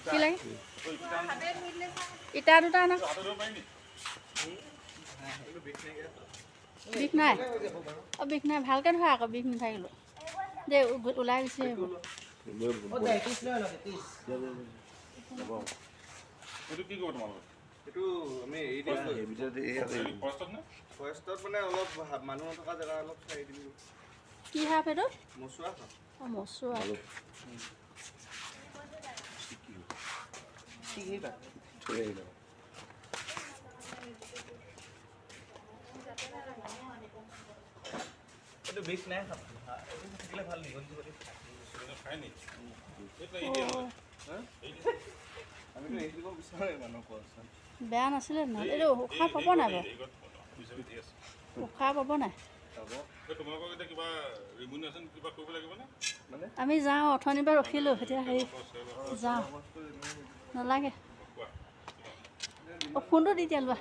কি লাগে ইটা দুটা আনা বিষ নাই বিষ নাই ভালকৈ ধৰা আকৌ বিষ নাথাকিলোঁ দে ওলাই গৈছে কি সাপ এইটো অঁ মচুৱা বিষ নাই থাকিলে ভাল দীঘল খাই নি বেয়া নাছিলে নহয় এইটো উশাহ পাব নাই বাৰু উশাহ পাব নাই আমি যাওঁ অথনিৰ পৰা ৰখিলোঁ এতিয়া হেৰি যাওঁ নালাগে ফোনটো দি দিয়া লোৱা